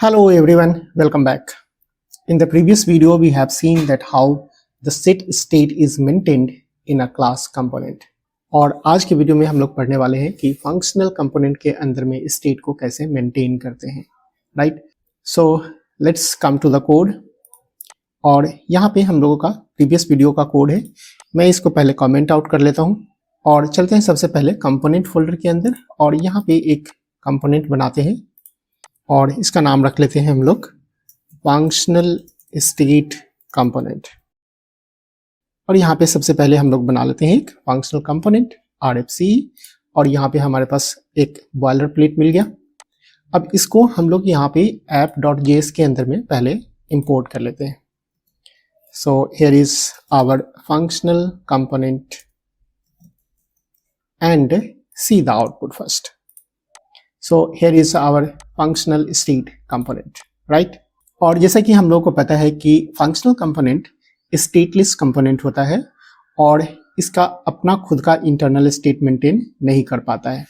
Hello everyone, welcome back. In the previous video, we have seen that how the set state is maintained in a class component. और आज के video में हम लोग पढ़ने वाले हैं कि फंक्शनल कंपोनेंट के अंदर में स्टेट को कैसे मेंटेन करते हैं, right? So let's come to the code. और यहाँ पे हम लोगों का प्रीवियस वीडियो का कोड है। मैं इसको पहले कमेंट आउट कर लेता हूँ और चलते हैं सबसे पहले कंपोनेंट फोल्डर के अंदर और यहाँ पे एक कंपोनेंट बनाते हैं और इसका नाम रख लेते हैं हम लोग फंक्शनल स्टेट कंपोनेंट। और यहाँ पे सबसे पहले हम लोग बना लेते हैं एक फंक्शनल कंपोनेंट RFC और यहाँ पे हमारे पास एक बॉयलर प्लेट मिल गया। अब इसको हम लोग यहाँ पे app.js के अंदर में पहले इंपोर्ट कर लेते हैं। So here is our functional component and see the output first. So here is our functional state component, right? और जैसा कि हम लोगों को पता है कि functional component stateless component होता है और इसका अपना खुद का internal state maintain नहीं कर पाता है।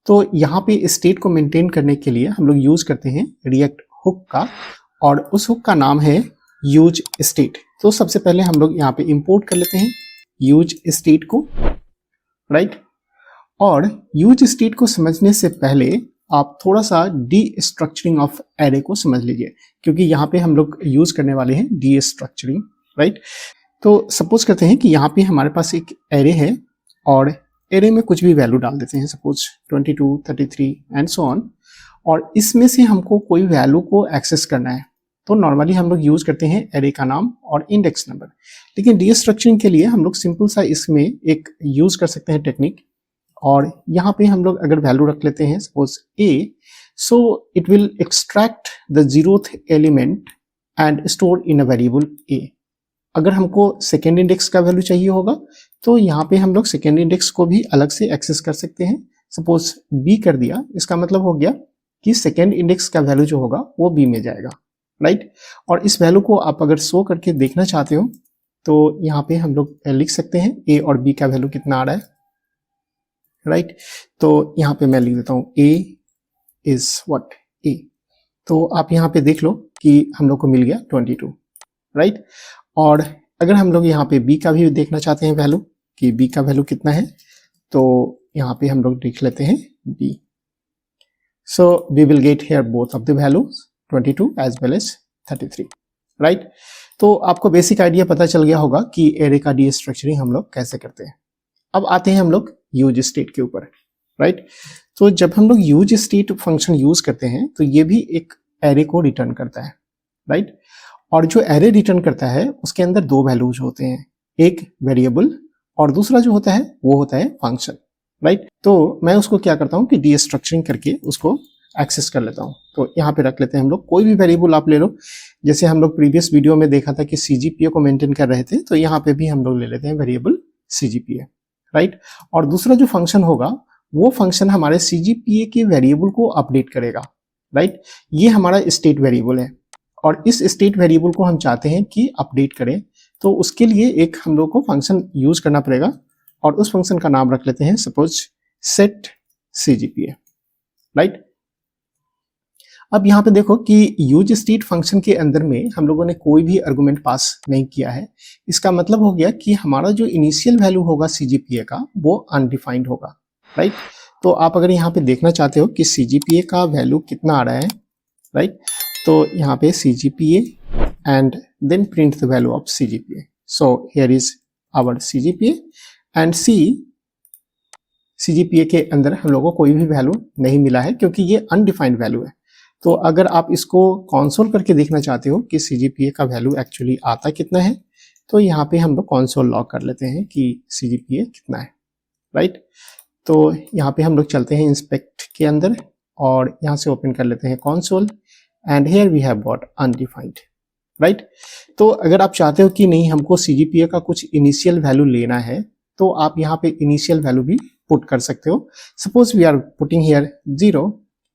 तो यहाँ पे state को maintain करने के लिए हम लोग यूज करते हैं React hook का और उस hook का नाम है use state। तो सबसे पहले हम लोग यहाँ पे import कर लेते हैं use state को, right? और use state को समझने से पहले आप थोड़ा सा डीस्ट्रक्चरिंग ऑफ एरे को समझ लीजिए, क्योंकि यहाँ पे हम लोग यूज करने वाले हैं डीस्ट्रक्चरिंग, राइट? तो सपोज करते हैं कि यहाँ पे हमारे पास एक एरे है और एरे में कुछ भी वैल्यू डाल देते हैं, सपोज 22, 33 एंड सो ऑन। और इसमें से हमको कोई वैल्यू को एक्सेस करना है तो नॉर्मली हम लोग यूज करते हैं एरे का नाम और इंडेक्स नंबर। लेकिन डीस्ट्रक्चरिंग के लिए हम लोग सिंपल सा इसमें एक यूज कर सकते हैं टेक्निक। और यहाँ पे हम लोग अगर वैल्यू रख लेते हैं suppose a, so it will extract the 0th element and store in a variable a। अगर हमको सेकेंड इंडेक्स का वैल्यू चाहिए होगा तो यहाँ पे हम लोग सेकेंड इंडेक्स को भी अलग से एक्सेस कर सकते हैं। सपोज b कर दिया, इसका मतलब हो गया कि सेकेंड इंडेक्स का वैल्यू जो होगा वो b में जाएगा, राइट? और इस वैल्यू को आप अगर शो करके देखना चाहते हो तो यहाँ पे हम लोग लिख सकते हैं a और b का वैल्यू कितना आ रहा है, राइट? तो यहाँ पे मैं लिख देता हूँ a इज व्हाट a। तो आप यहाँ पे देख लो कि हम लोग को मिल गया 22, राइट? और अगर हम लोग यहाँ पे b का भी देखना चाहते हैं वैल्यू कि b का वैल्यू कितना है, तो यहाँ पे हम लोग लिख लेते हैं b। So we will get here both of the values 22 as well as 33, right? तो आपको बेसिक आइडिया पता चल गया होगा कि एरे का डीस्ट्रक्चरिंग हम लोग कैसे करते हैं। अब आते हैं हम लोग यूज स्टेट के ऊपर, राइट? तो जब हम लोग यूज स्टेट फंक्शन यूज करते हैं तो ये भी एक एरे को रिटर्न करता है, राइट? और जो एरे रिटर्न करता है उसके अंदर दो वैल्यूज होते हैं, एक वेरिएबल और दूसरा जो होता है वो होता है फंक्शन, राइट? तो मैं उसको क्या करता हूँ कि डीस्ट्रक्चरिंग करके उसको एक्सेस कर लेता हूँ। तो यहाँ पे रख लेते हैं हम लोग कोई भी वेरिएबल आप ले लो। जैसे हम लोग प्रीवियस वीडियो में देखा था कि CGPA को मेंटेन कर रहे थे, तो यहाँ पे भी हम लोग ले लेते हैं वेरिएबल CGPA, राइट? और दूसरा जो फंक्शन होगा वो फंक्शन हमारे CGPA के वेरिएबल को अपडेट करेगा, राइट? ये हमारा स्टेट वेरिएबल है और इस स्टेट वेरिएबल को हम चाहते हैं कि अपडेट करें, तो उसके लिए एक हम लोग को फंक्शन यूज करना पड़ेगा और उस फंक्शन का नाम रख लेते हैं सपोज सेट CGPA, राइट? अब यहाँ पे देखो कि यूज स्टेट फंक्शन के अंदर में हम लोगों ने कोई भी आर्गुमेंट पास नहीं किया है। इसका मतलब हो गया कि हमारा जो इनिशियल वैल्यू होगा CGPA का वो अनडिफाइंड होगा, राइट? तो आप अगर यहाँ पे देखना चाहते हो कि CGPA का वैल्यू कितना आ रहा है, राइट? तो यहाँ पे CGPA and then print the value of CGPA। So here is our CGPA and CGPA के अंदर हम लोगों को कोई भी वैल्यू नहीं मिला है क्योंकि ये अनडिफाइंड वैल्यू है। तो अगर आप इसको कंसोल करके देखना चाहते हो कि CGPA का वैल्यू एक्चुअली आता कितना है, तो यहाँ पे हम लोग कंसोल लॉग कर लेते हैं कि CGPA कितना है, राइट? तो यहाँ पे हम लोग चलते हैं इंस्पेक्ट के अंदर और यहाँ से ओपन कर लेते हैं console and here we have got undefined, right? तो अगर आप चाहते हो कि नहीं हमको CGPA का कुछ इनिशियल वैल्यू लेना है तो आप यहाँ पे इनिशियल वैल्यू भी पुट कर सकते हो। Suppose we are putting here 0,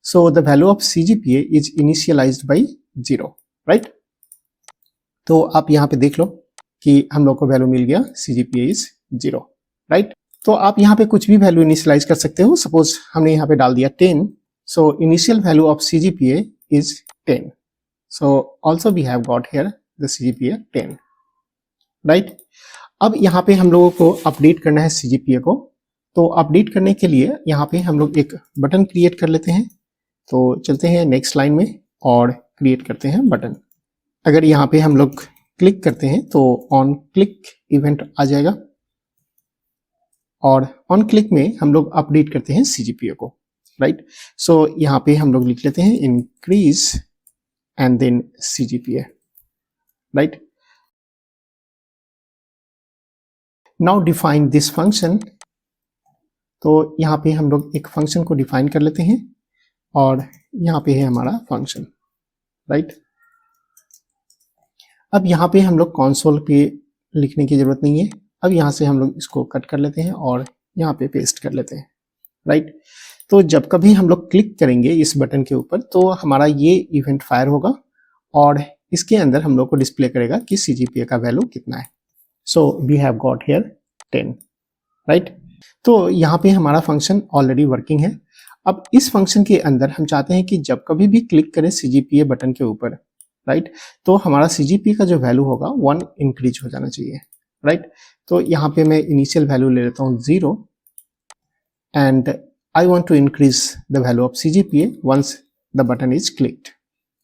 so the value of CGPA is initialized by 0, right? तो आप यहाँ पे देख लो कि हम लोग को वैल्यू मिल गया CGPA is 0, right? तो आप यहाँ पे कुछ भी वैल्यू इनिशियलाइज कर सकते हो। सपोज हमने यहाँ पे डाल दिया 10, so initial value of CGPA is 10, So also we have got here the CGPA 10, right? अब यहाँ पे हम लोगों को अपडेट करना है CGPA को। तो अपडेट करने के लिए यहाँ पे हम लोग एक बटन क्रिएट कर लेते हैं। तो चलते हैं नेक्स्ट लाइन में और क्रिएट करते हैं बटन। अगर यहाँ पे हम लोग क्लिक करते हैं तो ऑन क्लिक इवेंट आ जाएगा और ऑन क्लिक में हम लोग अपडेट करते हैं CGPA को, राइट? सो यहाँ पे हम लोग लिख लेते हैं increase and then CGPA, right? Now define this function. तो यहाँ पे हम लोग एक फंक्शन को डिफाइन कर लेते हैं और यहाँ पे है हमारा फंक्शन, राइट? अब यहाँ पे हम लोग कंसोल पे लिखने की जरूरत नहीं है। अब यहाँ से हम लोग इसको कट कर लेते हैं और यहाँ पे पेस्ट कर लेते हैं, राइट? तो जब कभी हम लोग क्लिक करेंगे इस बटन के ऊपर तो हमारा ये इवेंट फायर होगा और इसके अंदर हम लोग को डिस्प्ले करेगा कि CGPA का वैल्यू कितना है। So we have got here 10, right? तो यहाँ पे हमारा फंक्शन ऑलरेडी वर्किंग है। अब इस फंक्शन के अंदर हम चाहते हैं कि जब कभी भी क्लिक करें CGPA बटन के ऊपर, राइट, तो हमारा CGPA का जो वैल्यू होगा 1 इंक्रीज हो जाना चाहिए, राइट? तो यहाँ पे मैं इनिशियल वैल्यू ले लेता हूँ 0 and I want to increase the value of CGPA once the button is clicked,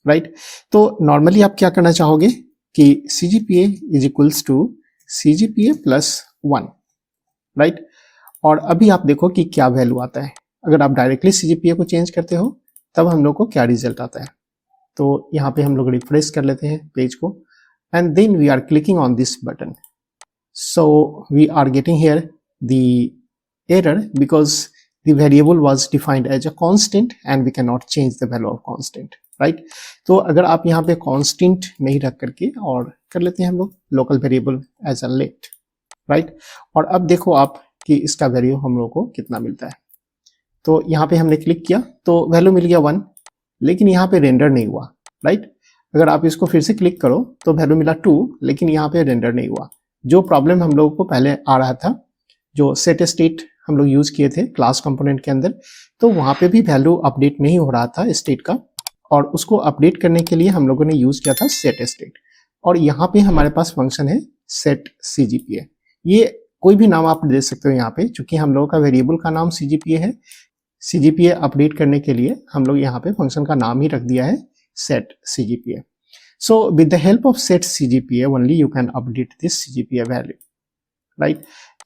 right? तो नॉर्मली आप क्या करना चाहोगे कि CGPA is equals to CGPA plus 1, right? और अभी आप देखो कि क्या वैल्यू आता है। अगर आप डायरेक्टली CGPA को चेंज करते हो तब हम लोग को क्या रिजल्ट आता है। तो यहाँ पे हम लोग रिफ्रेश कर लेते हैं पेज को and then we are clicking on this button. So we are getting here the error because the variable was defined as a constant and we can not change the value of constant, right? तो अगर आप यहाँ पे constant नहीं रख करके और कर लेते हैं हम लोग local variable as a let, right? और अब देखो आप कि इसका वैल्यू हम लोग को कितना मिलता है। तो यहाँ पे हमने क्लिक किया तो वैल्यू मिल गया 1, लेकिन यहाँ पे रेंडर नहीं हुआ, राइट? अगर आप इसको फिर से क्लिक करो तो वैल्यू मिला 2, लेकिन यहाँ पे रेंडर नहीं हुआ। जो प्रॉब्लम हम लोगों को पहले आ रहा था, जो सेट स्टेट हम लोग यूज किए थे क्लास कंपोनेंट के अंदर, तो वहां पे भी वैल्यू अपडेट नहीं हो रहा था स्टेट का, और उसको अपडेट करने के लिए हम लोगों ने यूज किया था सेट स्टेट। और यहाँ पे हमारे पास फंक्शन है सेट CGPA। ये कोई भी नाम आप दे सकते हो यहाँ पे, चूंकि हम लोगों का वेरिएबल का नाम CGPA है। CGPA अपडेट करने के लिए हम लोग यहाँ पे फंक्शन का नाम ही रख दिया है set CGPA। So with the help of set CGPA only you can update this CGPA value, right?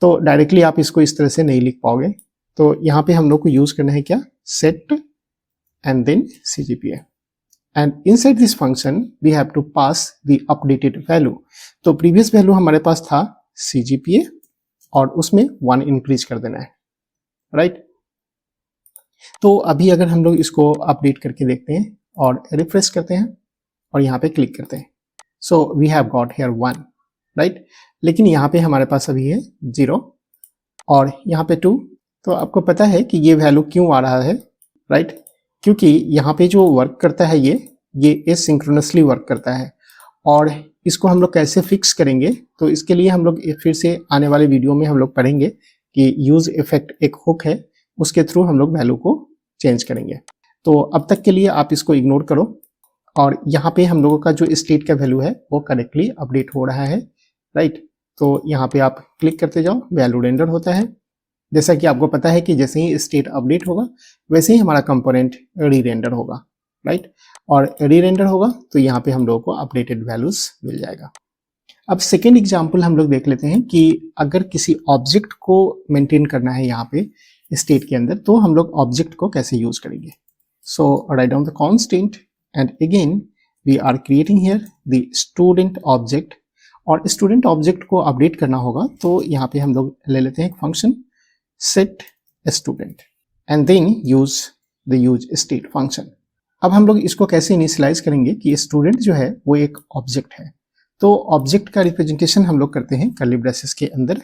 तो डायरेक्टली आप इसको इस तरह से नहीं लिख पाओगे। तो यहाँ पे हम लोग को यूज करना है क्या, set and then CGPA, and inside this function we have to pass the updated value। तो प्रीवियस वैल्यू हमारे पास था CGPA और उसमें 1 इंक्रीज कर देना है, राइट? तो अभी अगर हम लोग इसको अपडेट करके देखते हैं और रिफ्रेश करते हैं और यहाँ पे क्लिक करते हैं, so we have got here 1, right? लेकिन यहाँ पे हमारे पास अभी है 0 और यहाँ पे 2। तो आपको पता है कि ये वैल्यू क्यों आ रहा है, राइट? क्योंकि यहाँ पे जो वर्क करता है ये एसिंक्रोनसली वर्क करता है। और इसको हम लोग कैसे फिक्स करेंगे, तो इसके लिए हम लोग फिर से आने वाले वीडियो में हम लोग पढ़ेंगे कि यूज इफेक्ट एक हुक है, उसके थ्रू हम लोग वैल्यू को चेंज करेंगे। तो अब तक के लिए आप इसको इग्नोर करो और यहाँ पे हम लोगों का जो स्टेट का वैल्यू है वो करेक्टली अपडेट हो रहा है, राइट? तो यहाँ पे आप क्लिक करते जाओ, वैल्यू रेंडर होता है। जैसा कि आपको पता है कि जैसे ही स्टेट अपडेट होगा वैसे ही हमारा कंपोनेंट री रेंडर होगा, राइट? और री रेंडर होगा तो यहाँ पे हम लोगों को अपडेटेड वैल्यूज मिल जाएगा। अब सेकेंड एग्जाम्पल हम लोग देख लेते हैं कि अगर किसी ऑब्जेक्ट को मेंटेन करना है यहाँ पे स्टेट के अंदर, तो हम लोग ऑब्जेक्ट को कैसे यूज करेंगे। So write down the constant and again we are creating here the student object. और स्टूडेंट ऑब्जेक्ट को अपडेट करना होगा तो यहाँ पे हम लोग ले लेते हैं एक function set student and then use the use state function. अब हम लोग इसको कैसे इनिशियलाइज करेंगे कि स्टूडेंट जो है वो एक ऑब्जेक्ट है। तो ऑब्जेक्ट का रिप्रेजेंटेशन हम लोग करते हैं कर्ली ब्रेसेस के अंदर,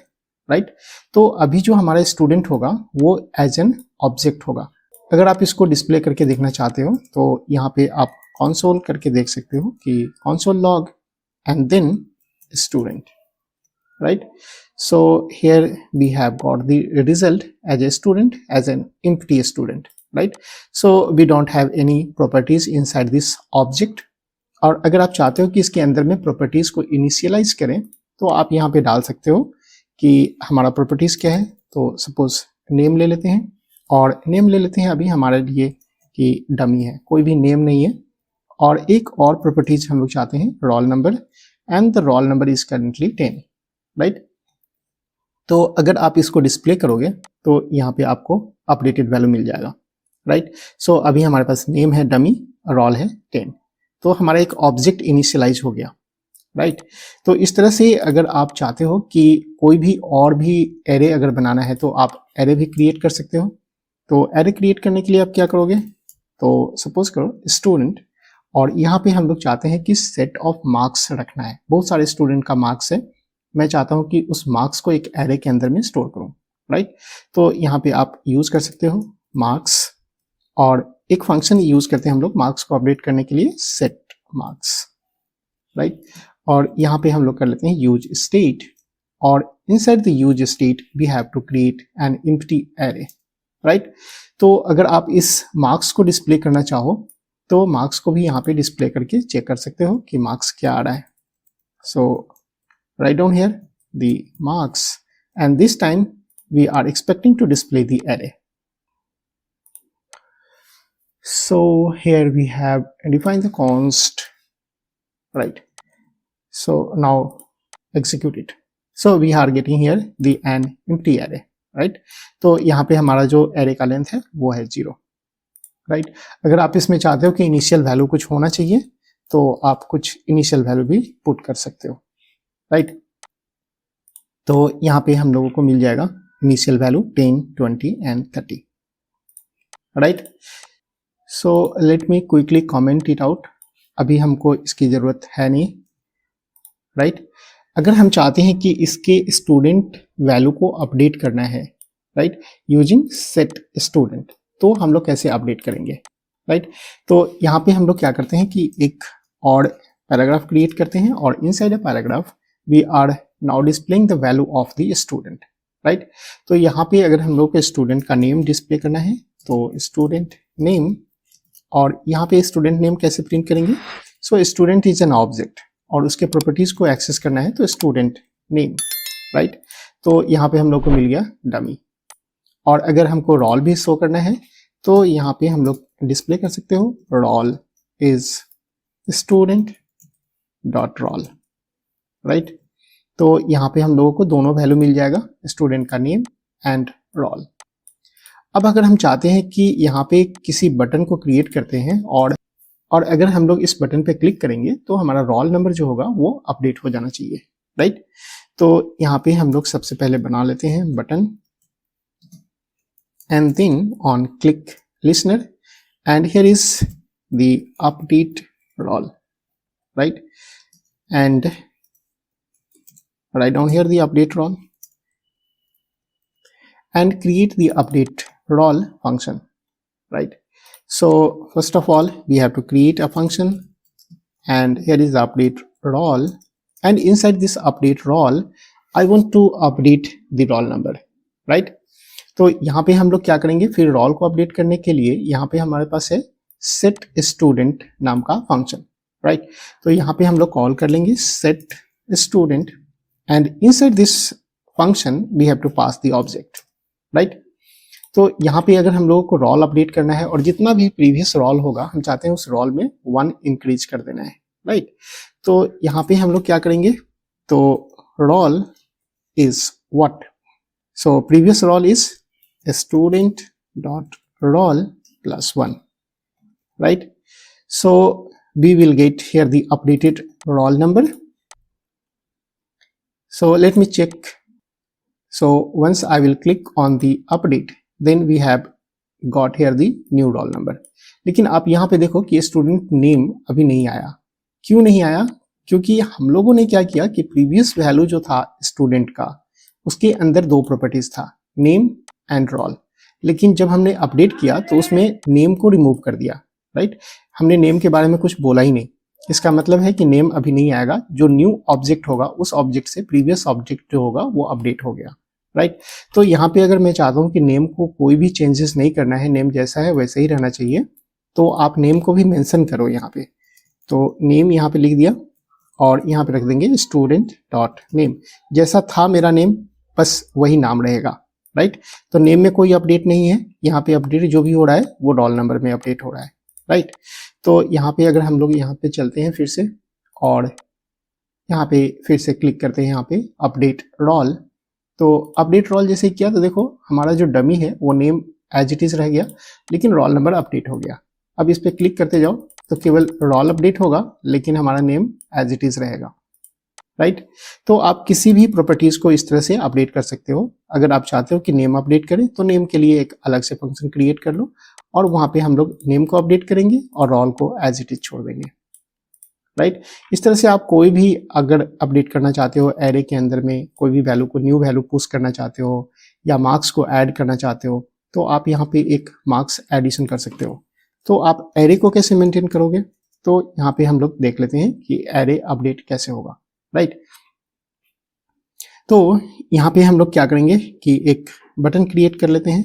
राइट? तो अभी जो हमारा स्टूडेंट होगा वो एज एन ऑब्जेक्ट होगा। अगर आप इसको डिस्प्ले करके देखना चाहते हो तो यहाँ पे आप कंसोल करके देख सकते हो कि console log and then student, right? So here we have got the result as a student, as an empty student, right? So we don't have any properties inside this object और अगर आप चाहते हो कि इसके अंदर में प्रॉपर्टीज को इनिशियलाइज करें तो आप यहाँ पे डाल सकते हो कि हमारा प्रॉपर्टीज क्या है। तो सपोज नेम ले लेते हैं, और नेम ले लेते हैं अभी हमारे लिए कि डमी है, कोई भी नेम नहीं है। और एक और प्रॉपर्टीज हम लोग चाहते हैं roll number, and the roll number is currently 10, right. तो अगर आप इसको डिस्प्ले करोगे तो यहाँ पे आपको अपडेटेड वैल्यू मिल जाएगा, राइट। सो अभी हमारे पास नेम है डमी, रोल है 10, तो हमारा एक ऑब्जेक्ट इनिशियलाइज हो गया, राइट। तो इस तरह से अगर आप चाहते हो कि कोई भी और भी एरे अगर बनाना है तो आप एरे भी क्रिएट कर सकते हो। तो एरे क्रिएट करने के लिए आप क्या करोगे, तो सपोज करो स्टूडेंट, और यहाँ पे हम लोग चाहते हैं कि सेट ऑफ मार्क्स रखना है, बहुत सारे स्टूडेंट का मार्क्स है, मैं चाहता हूँ कि उस मार्क्स को एक एरे के अंदर में स्टोर करूँ, राइट। तो यहाँ पे आप यूज कर सकते हो मार्क्स, और एक फंक्शन यूज करते हैं हम लोग मार्क्स को अपडेट करने के लिए, सेट मार्क्स, राइट। और यहाँ पे हम लोग कर लेते हैं यूज स्टेट, और inside the use state we have to create an empty array, right. तो अगर आप इस मार्क्स को डिस्प्ले करना चाहो तो मार्क्स को भी यहाँ पे डिस्प्ले करके चेक कर सकते हो कि मार्क्स क्या आ रहा है। सो write down here the marks, and this time we are expecting to display the array. So here we have defined the const, right. So now execute it. So we are getting here the an empty array, right. तो यहाँ पे हमारा जो array का length है वो है 0, right. अगर आप इसमें चाहते हो कि इनिशियल वैल्यू कुछ होना चाहिए तो आप कुछ इनिशियल वैल्यू भी पुट कर सकते हो, राइट। तो यहाँ पे हम लोगों को मिल जाएगा initial value 10, 20 and 30, right. So let me quickly comment it out, अभी हमको इसकी ज़रूरत है नहीं, राइट। अगर हम चाहते हैं कि इसके स्टूडेंट वैल्यू को अपडेट करना है, राइट, यूजिंग सेट स्टूडेंट, तो हम लोग कैसे अपडेट करेंगे, राइट। तो यहाँ पे हम लोग क्या करते हैं कि एक और पैराग्राफ क्रिएट करते हैं, और inside a paragraph we are now displaying the value of the student, right. तो यहाँ पे अगर हम लोग को स्टूडेंट का नेम डिस्प्ले करना है तो स्टूडेंट नेम, और यहाँ पे स्टूडेंट नेम कैसे प्रिंट करेंगे, so student is an object और उसके प्रॉपर्टीज को एक्सेस करना है तो स्टूडेंट नेम, राइट। तो यहाँ पे हम लोग को मिल गया डमी, और अगर हमको रोल भी शो करना है तो यहाँ पे हम लोग डिस्प्ले कर सकते हो roll is student dot roll, right. तो यहाँ पे हम लोगों को दोनों वैल्यू मिल जाएगा, स्टूडेंट का नेम एंड रोल। अब अगर हम चाहते हैं कि यहाँ पे किसी बटन को क्रिएट करते हैं, और अगर हम लोग इस बटन पे क्लिक करेंगे तो हमारा रोल नंबर जो होगा वो अपडेट हो जाना चाहिए, राइट। तो यहाँ पे हम लोग सबसे पहले बना लेते हैं button, and then on click listener, and here is the update roll, right, and write down here the update roll and create the update roll function, right. So first of all we have to create a function, and here is the update roll, and inside this update roll I want to update the roll number, right. तो यहाँ पे हम लोग क्या करेंगे, फिर role को update करने के लिए यहाँ पे हमारे पास है set student नाम का फंक्शन, राइट। तो यहाँ पे हम लोग कॉल कर लेंगे set student, and inside this function we have to pass the object, right. तो यहाँ पे अगर हम लोगों को रोल अपडेट करना है और जितना भी प्रीवियस रोल होगा हम चाहते हैं उस रोल में 1 इंक्रीज कर देना है, राइट। तो यहाँ पे हम लोग क्या करेंगे, तो roll is what, so previous roll is student dot roll plus 1, right. So we will get here the updated roll number. So let me check. So once I will click on the update, then we have got here the new roll number. लेकिन आप यहाँ पे देखो कि student name अभी नहीं आया. क्यों नहीं आया? क्योंकि हम लोगों ने क्या किया कि प्रीवियस वैल्यू जो था स्टूडेंट का उसके अंदर 2 प्रॉपर्टीज था, नेम एंड रोल. लेकिन जब हमने अपडेट किया तो उसमें नेम को रिमूव कर दिया, राइट. हमने नेम के बारे में कुछ बोला ही नहीं. इसका मतलब है कि नेम अभी नहीं आएगा. जो न्यू ऑब्जेक्ट होगा उस ऑब्जेक्ट से प्रीवियस ऑब्जेक्ट जो होगा वो अपडेट हो गया, राइट. तो यहाँ पे अगर मैं चाहता हूँ कि नेम को कोई भी चेंजेस नहीं करना है, नेम जैसा है वैसे ही रहना चाहिए, तो आप नेम को भी मेंशन करो यहाँ पे. तो नेम यहाँ पे लिख दिया और यहाँ पे रख देंगे स्टूडेंट डॉट नेम। जैसा था मेरा नेम बस वही नाम रहेगा, राइट। तो नेम में कोई अपडेट नहीं है, यहाँ पे अपडेट जो भी हो रहा है वो रोल नंबर में अपडेट हो रहा है, राइट। तो यहाँ पे अगर हम लोग यहाँ पे चलते हैं फिर से और यहाँ पे फिर से क्लिक करते हैं यहाँ पे अपडेट रोल, तो अपडेट रोल जैसे किया तो देखो हमारा जो डमी है वो नेम एज इट इज रह गया लेकिन रोल नंबर अपडेट हो गया। अब इस पे क्लिक करते जाओ तो केवल रोल अपडेट होगा लेकिन हमारा नेम एज इट इज रहेगा, राइट। तो आप किसी भी प्रॉपर्टीज को इस तरह से अपडेट कर सकते हो। अगर आप चाहते हो कि नेम अपडेट करें तो नेम के लिए एक अलग से फंक्शन क्रिएट कर लो और वहां पे हम लोग नेम को अपडेट करेंगे और रोल को एज इट इज छोड़ देंगे, राइट। इस तरह से आप कोई भी अगर अपडेट करना चाहते हो एरे के अंदर में कोई भी वैल्यू को न्यू वैल्यू पुश करना चाहते हो या मार्क्स को ऐड करना चाहते हो तो आप यहाँ पे एक मार्क्स एडिशन कर सकते हो। तो आप एरे को कैसे मेंटेन करोगे, तो यहाँ पे हम लोग देख लेते हैं कि एरे अपडेट कैसे होगा, राइट। तो यहाँ पे हम लोग क्या करेंगे कि एक बटन क्रिएट कर लेते हैं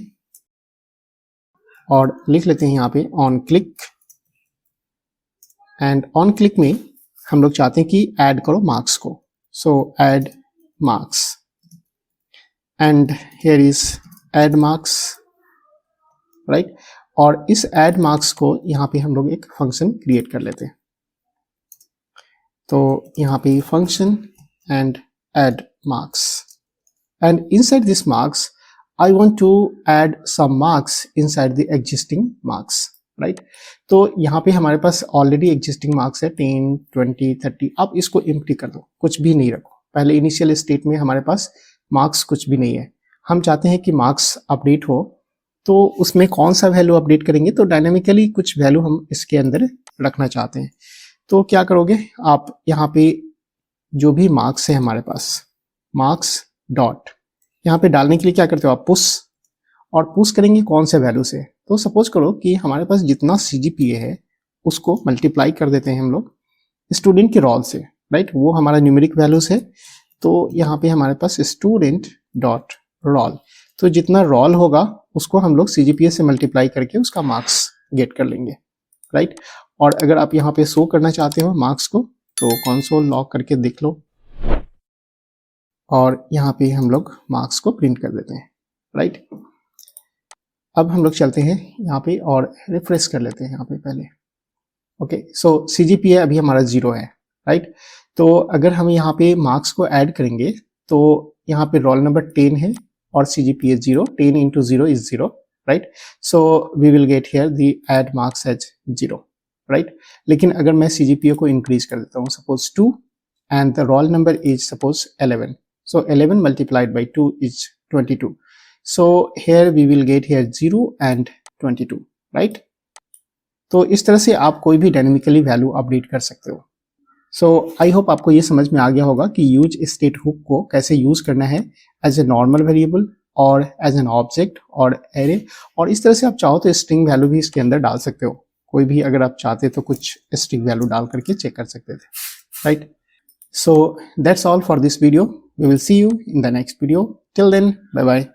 और लिख लेते हैं यहाँ पे on click, and on click में हम लोग चाहते हैं कि ऐड करो मार्क्स को, सो add marks and here is add marks, right. और इस ऐड मार्क्स को यहाँ पे हम लोग एक फंक्शन क्रिएट कर लेते हैं। तो यहाँ पे function and add marks, and inside this marks I want to add some marks inside the existing marks, right. तो यहाँ पे हमारे पास ऑलरेडी एग्जिस्टिंग मार्क्स है 10, 20, 30। आप इसको एम्प्टी कर दो, कुछ भी नहीं रखो। पहले इनिशियल स्टेट में हमारे पास मार्क्स कुछ भी नहीं है, हम चाहते हैं कि मार्क्स अपडेट हो, तो उसमें कौन सा वैल्यू अपडेट करेंगे, तो डायनामिकली कुछ वैल्यू हम इसके अंदर रखना चाहते हैं। तो क्या करोगे आप, यहाँ पे जो भी मार्क्स है हमारे पास मार्क्स डॉट यहाँ पे डालने के लिए क्या करते हो आप पुश, और पुश करेंगे कौन से वैल्यू से, तो सपोज करो कि हमारे पास जितना CGPA है उसको मल्टीप्लाई कर देते हैं हम लोग स्टूडेंट के रोल से, राइट। वो हमारा न्यूमेरिक वैल्यूज है, तो यहाँ पे हमारे पास स्टूडेंट डॉट रोल, तो जितना रोल होगा उसको हम लोग CGPA से मल्टीप्लाई करके उसका मार्क्स गेट कर लेंगे, राइट। और अगर आप यहाँ पे शो करना चाहते हो मार्क्स को तो कंसोल लॉग करके देख लो और यहाँ पे हम लोग मार्क्स को प्रिंट कर देते हैं, राइट। अब हम लोग चलते हैं यहाँ पे और रिफ्रेश कर लेते हैं यहाँ पे पहले, ओके। सो CGPA अभी हमारा 0 है, राइट। तो अगर हम यहाँ पे मार्क्स को ऐड करेंगे तो यहाँ पे रोल नंबर 10 है और CGPA 0, 10 into 0 is 0, right? So we will get here the add marks as 0, right? लेकिन अगर मैं CGPA को increase कर देता हूँ suppose 2 and the roll number is suppose 11, so 11 multiplied by 2 is 22, so here we will get here 0 and 22, right? तो इस तरह से आप कोई भी डायनेमिकली वैल्यू अपडेट कर सकते हो। सो आई होप आपको ये समझ में आ गया होगा कि यूज स्टेट हुक को कैसे यूज करना है एज ए नॉर्मल वेरिएबल और एज एन ऑब्जेक्ट और एरे, और इस तरह से आप चाहो तो स्ट्रिंग वैल्यू भी इसके अंदर डाल सकते हो, कोई भी अगर आप चाहते तो कुछ स्ट्रिंग वैल्यू डाल करके चेक कर सकते थे, right. So that's all for this video, we will see you in the next video, till then bye bye.